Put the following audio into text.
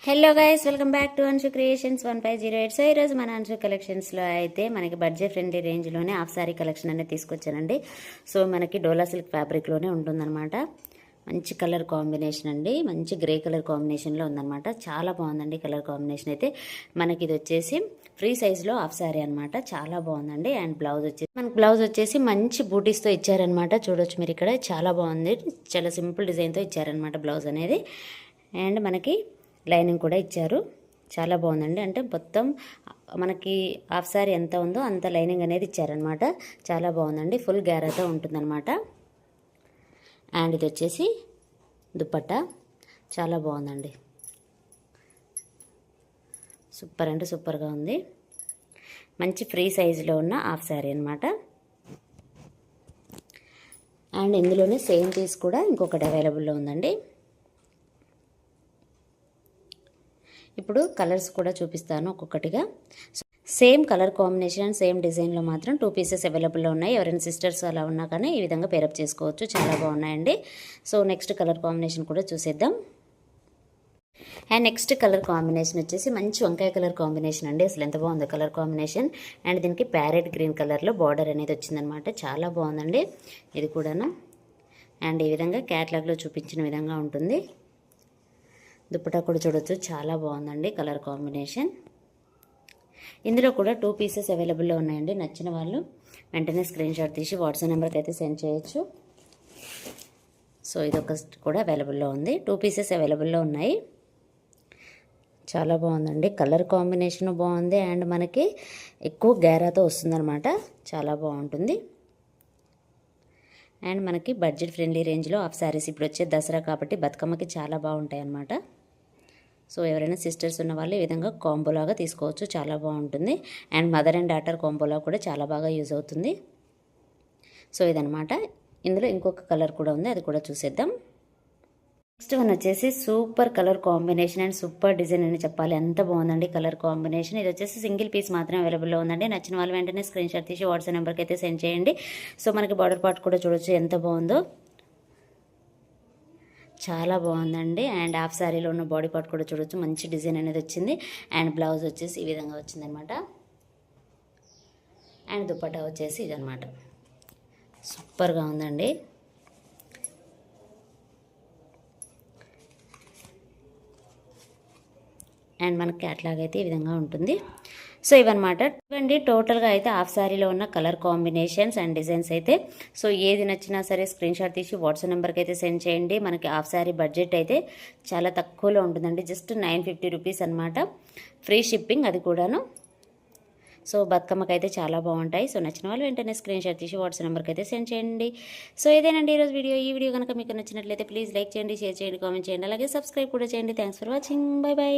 Hello guys, welcome back to Anshu creations 1508. So ఈరోజు మన అన్షు కలెక్షన్స్లో అయితే మనకి బడ్జెట్ ఫ్రెండ్లీ రేంజ్లోనే హాఫ్ సారీ కలెక్షన్ అనేది తీసుకొచ్చానండి. సో మనకి డోలా సిల్క్ ఫ్యాబ్రిక్లోనే ఉంటుందన్నమాట. మంచి కలర్ కాంబినేషన్ అండి, మంచి గ్రే కలర్ కాంబినేషన్లో ఉందన్నమాట. చాలా బాగుందండి కలర్ కాంబినేషన్ అయితే. మనకి ఇది వచ్చేసి ఫ్రీ సైజ్లో హాఫ్ సారీ అనమాట. చాలా బాగుందండి. అండ్ బ్లౌజ్ వచ్చేసి మంచి బూటీస్తో ఇచ్చారనమాట. చూడొచ్చు మీరు ఇక్కడ, చాలా బాగుంది. చాలా సింపుల్ డిజైన్తో ఇచ్చారనమాట బ్లౌజ్ అనేది. అండ్ మనకి లైనింగ్ కూడా ఇచ్చారు. చాలా బాగుందండి. అంటే మొత్తం మనకి హాఫ్ సారీ ఎంత ఉందో అంత లైనింగ్ అనేది ఇచ్చారనమాట. చాలా బాగుందండి. ఫుల్ గ్యారాతో ఉంటుందన్నమాట. అండ్ ఇది వచ్చేసి దుపట్టా. చాలా బాగుందండి. సూపర్ అంటే సూపర్గా ఉంది. మంచి ఫ్రీ సైజులో ఉన్న హాఫ్ సారీ అనమాట. అండ్ ఇందులోనే సేమ్ పీస్ కూడా ఇంకొకటి అవైలబుల్లో ఉందండి. ఇప్పుడు కలర్స్ కూడా చూపిస్తాను ఒక్కొక్కటిగా. Same colour combination and same డిజైన్లో మాత్రం 2 పీసెస్ అవైలబుల్లో ఉన్నాయి. ఎవరైనా సిస్టర్స్ అలా ఉన్నా కానీ ఈ విధంగా పేరప్ చేసుకోవచ్చు. చాలా బాగున్నాయండి. సో నెక్స్ట్ కలర్ కాంబినేషన్ కూడా చూసేద్దాం. అండ్ నెక్స్ట్ కలర్ కాంబినేషన్ వచ్చేసి మంచి వంకాయ కలర్ కాంబినేషన్ అండి. అసలు ఎంత బాగుందో కలర్ కాంబినేషన్. అండ్ దీనికి ప్యారెట్ గ్రీన్ కలర్లో బార్డర్ అనేది వచ్చిందనమాట. చాలా బాగుందండి ఇది కూడాను. అండ్ ఈ విధంగా క్యాట్లాగ్లో చూపించిన విధంగా ఉంటుంది. దుపట్టా కూడా చూడొచ్చు, చాలా బాగుందండి కలర్ కాంబినేషన్. ఇందులో కూడా 2 పీసెస్ అవైలబుల్లో ఉన్నాయండి. నచ్చిన వాళ్ళు వెంటనే స్క్రీన్ షాట్ తీసి వాట్సాప్ నెంబర్కి అయితే సెండ్ చేయొచ్చు. సో ఇదొక కూడా అవైలబుల్లో ఉంది. 2 పీసెస్ అవైలబుల్లో ఉన్నాయి. చాలా బాగుందండి. కలర్ కాంబినేషన్ బాగుంది. అండ్ మనకి ఎక్కువ గ్యారాతో వస్తుందన్నమాట. చాలా బాగుంటుంది. అండ్ మనకి బడ్జెట్ ఫ్రెండ్లీ రేంజ్లో హాఫ్ శారీస్ ఇప్పుడు వచ్చే దసరా కాబట్టి బతుకమ్మకి చాలా బాగుంటాయి అన్నమాట. సో ఎవరైనా సిస్టర్స్ ఉన్న వాళ్ళు ఈ విధంగా కాంబోలాగా తీసుకోవచ్చు. చాలా బాగుంటుంది. అండ్ మదర్ అండ్ డాటర్ కాంబోలా కూడా చాలా బాగా యూజ్ అవుతుంది. సో ఇదనమాట. ఇందులో ఇంకొక కలర్ కూడా ఉంది, అది కూడా చూసేద్దాం. నెక్స్ట్ వన్ వచ్చేసి super colour combination and super design అని చెప్పాలి. ఎంత బాగుందండి కలర్ కాంబినేషన్. ఇది వచ్చేసి సింగిల్ పీస్ మాత్రమే అవైలబుల్లో ఉందండి. నచ్చిన వాళ్ళు వెంటనే స్క్రీన్ షాట్ తీసి వాట్సాప్ నెంబర్కి అయితే సెండ్ చేయండి. సో మనకి బార్డర్ పార్ట్ కూడా చూడొచ్చు ఎంత బాగుందో. చాలా బాగుందండి. అండ్ హాఫ్ శారీలో ఉన్న బాడీ పార్ట్ కూడా చూడొచ్చు, మంచి డిజైన్ అనేది వచ్చింది. అండ్ బ్లౌజ్ వచ్చేసి ఈ విధంగా వచ్చిందనమాట. అండ్ దుపట్టా వచ్చేసి ఇదనమాట. సూపర్గా ఉందండి. అండ్ మనకి క్యాట్లాగ్ అయితే ఈ విధంగా ఉంటుంది. సో ఇవన్నమాట. ఇవ్వండి టోటల్గా అయితే హాఫ్ శారీలో ఉన్న కలర్ కాంబినేషన్స్ అండ్ డిజైన్స్ అయితే. సో ఏది నచ్చినా సరే స్క్రీన్ షాట్ తీసి వాట్సాప్ నెంబర్కి అయితే సెండ్ చేయండి. మనకి హాఫ్ శారీ బడ్జెట్ అయితే చాలా తక్కువలో ఉంటుందండి. జస్ట్ 950 రూపీస్ అనమాట. ఫ్రీ షిప్పింగ్ అది కూడాను. సో బతుకమ్మకి అయితే చాలా బాగుంటాయి. సో నచ్చిన వాళ్ళు వెంటనే స్క్రీన్ షాట్ తీసి వాట్సాప్ నెంబర్కి అయితే సెండ్ చేయండి. సో ఇదేనండి ఈరోజు వీడియో. ఈ వీడియో కనుక మీకు నచ్చినట్లయితే ప్లీజ్ లైక్ చేయండి, షేర్ చేయండి, కామెంట్ చేయండి, అలాగే సబ్స్క్రైబ్ కూడా చేయండి. Thanks for watching. By by.